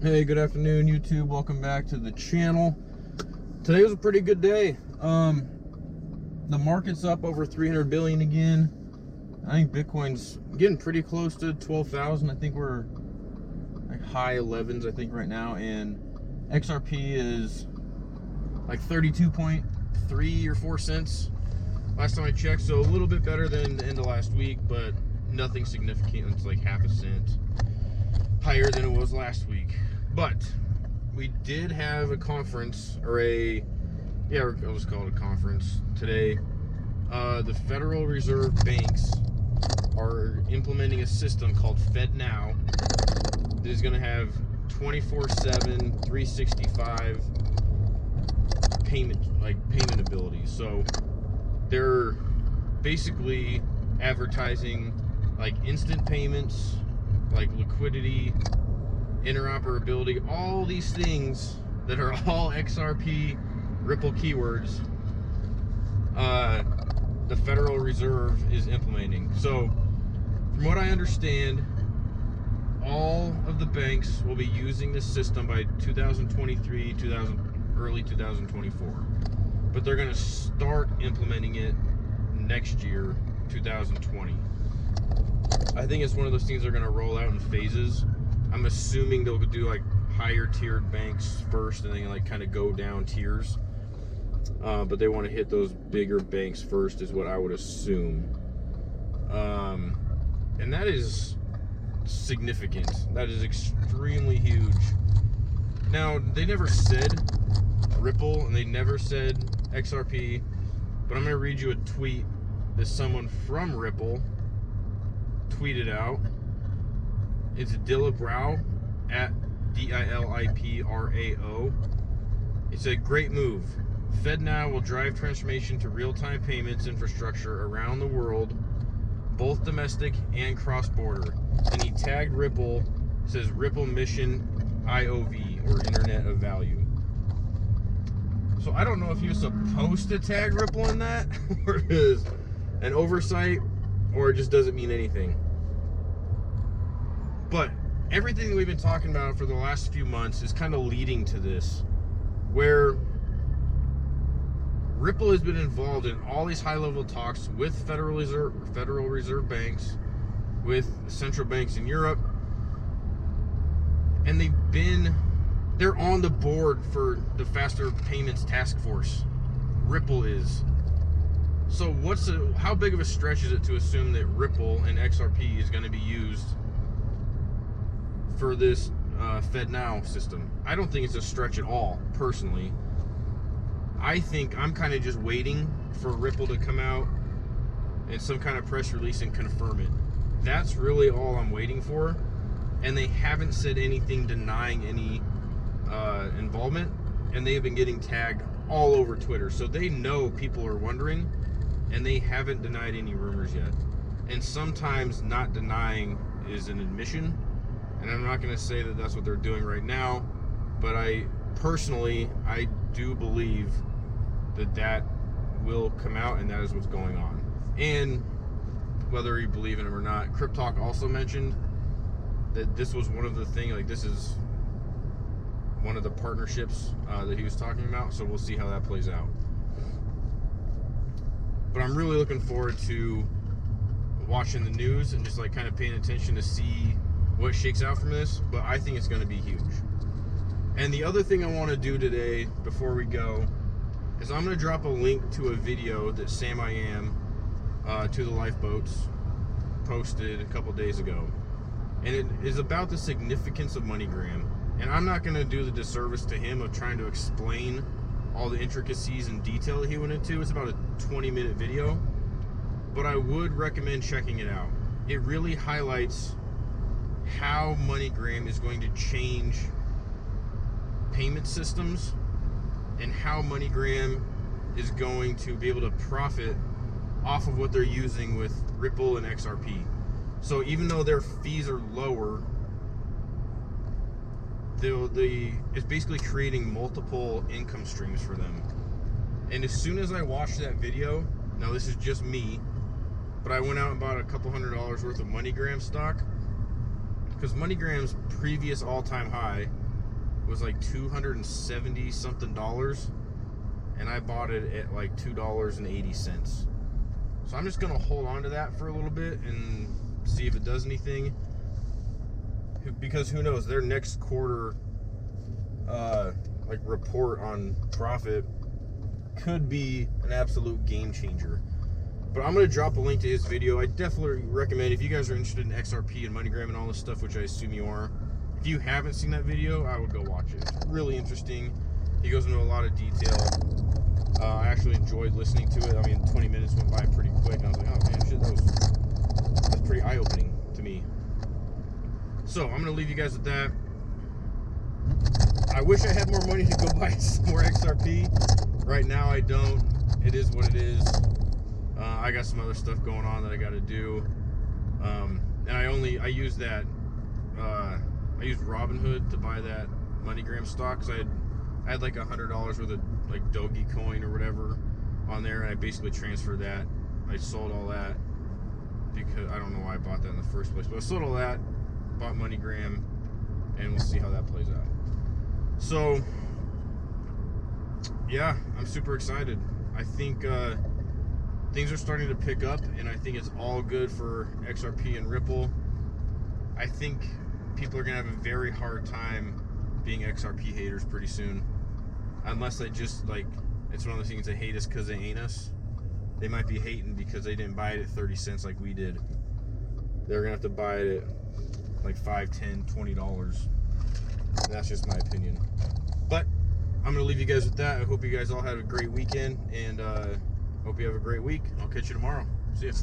Hey, good afternoon, YouTube. Welcome back to the channel. Today was a pretty good day. The market's up over 300 billion again. I think Bitcoin's getting pretty close to 12,000. I think we're like high 11s, I think, right now. And XRP is like 32.3 or 4 cents last time I checked. So a little bit better than the end of last week, but nothing significant. It's like half a cent higher than it was last week. But we did have a conference, or I'll just call it a conference today. The Federal Reserve banks are implementing a system called FedNow that is going to have 24/7, 365 payment abilities. So they're basically advertising like instant payments, like liquidity, interoperability, all these things that are all XRP Ripple keywords. The Federal Reserve is implementing. So from what I understand, all of the banks will be using this system by 2023, early 2024. But they're going to start implementing it next year, 2020. I think it's one of those things they're going to roll out in phases. I'm assuming they'll do like higher tiered banks first and then like kind of go down tiers. But they want to hit those bigger banks first is what I would assume. And that is significant. That is extremely huge. Now, they never said Ripple and they never said XRP, but I'm going to read you a tweet that someone from Ripple tweeted out. It's Dillabrao at DILIPRAO. It said, "Great move. FedNow will drive transformation to real-time payments infrastructure around the world, both domestic and cross-border." And he tagged Ripple, says Ripple Mission IOV, or Internet of Value. So I don't know if he was supposed to tag Ripple in that, or it is an oversight, or it just doesn't mean anything. But everything that we've been talking about for the last few months is kind of leading to this, where Ripple has been involved in all these high-level talks with Federal Reserve banks, with central banks in Europe, and they're on the board for the Faster Payments Task Force. Ripple is. So how big of a stretch is it to assume that Ripple and XRP is going to be used for this FedNow system? I don't think it's a stretch at all, personally. I think I'm kind of just waiting for Ripple to come out and some kind of press release and confirm it. That's really all I'm waiting for. And they haven't said anything denying any involvement, and they have been getting tagged all over Twitter. So they know people are wondering, and they haven't denied any rumors yet. And sometimes not denying is an admission. And I'm not going to say that that's what they're doing right now, but I do believe that will come out, and that is what's going on. And whether you believe in it or not, Cryptalk also mentioned that this was one of the things, like this is one of the partnerships that he was talking about, so we'll see how that plays out. But I'm really looking forward to watching the news and just like kind of paying attention to see what shakes out from this, but I think it's going to be huge. And the other thing I want to do today before we go is I'm going to drop a link to a video that Sam I Am to the Lifeboats posted a couple days ago, and it is about the significance of MoneyGram. And I'm not going to do the disservice to him of trying to explain all the intricacies and detail that he went into. It's about a 20-minute video, but I would recommend checking it out. It really highlights how MoneyGram is going to change payment systems and how MoneyGram is going to be able to profit off of what they're using with Ripple and XRP. So even though their fees are lower, it's basically creating multiple income streams for them. And as soon as I watched that video, now this is just me, but I went out and bought a couple $100 worth of MoneyGram stock, because MoneyGram's previous all-time high was like $270 something, and I bought it at like $2.80. So I'm just gonna hold on to that for a little bit and see if it does anything, because who knows, their next quarter like report on profit could be an absolute game changer. But I'm going to drop a link to his video. I definitely recommend, if you guys are interested in XRP and MoneyGram and all this stuff, which I assume you are, if you haven't seen that video, I would go watch it. It's really interesting. He goes into a lot of detail. I actually enjoyed listening to it. I mean, 20 minutes went by pretty quick, and I was like, oh man, shit, that's pretty eye-opening to me. So I'm going to leave you guys with that. I wish I had more money to go buy some more XRP. Right now I don't. It is what it is. I got some other stuff going on that I got to do, and I used that. I used Robinhood to buy that MoneyGram stock, because I had like $100 worth of like Dogecoin or whatever on there, and I basically transferred that. I sold all that because I don't know why I bought that in the first place, but I sold all that, bought MoneyGram, and we'll see how that plays out. So yeah, I'm super excited. I think things are starting to pick up, and I think it's all good for XRP and Ripple. I think people are going to have a very hard time being XRP haters pretty soon. Unless they just, like, it's one of those things, they hate us because they ain't us. They might be hating because they didn't buy it at 30 cents like we did. They're going to have to buy it at like $5, $10, $20. That's just my opinion. But I'm going to leave you guys with that. I hope you guys all had a great weekend, and hope you have a great week. I'll catch you tomorrow. See ya.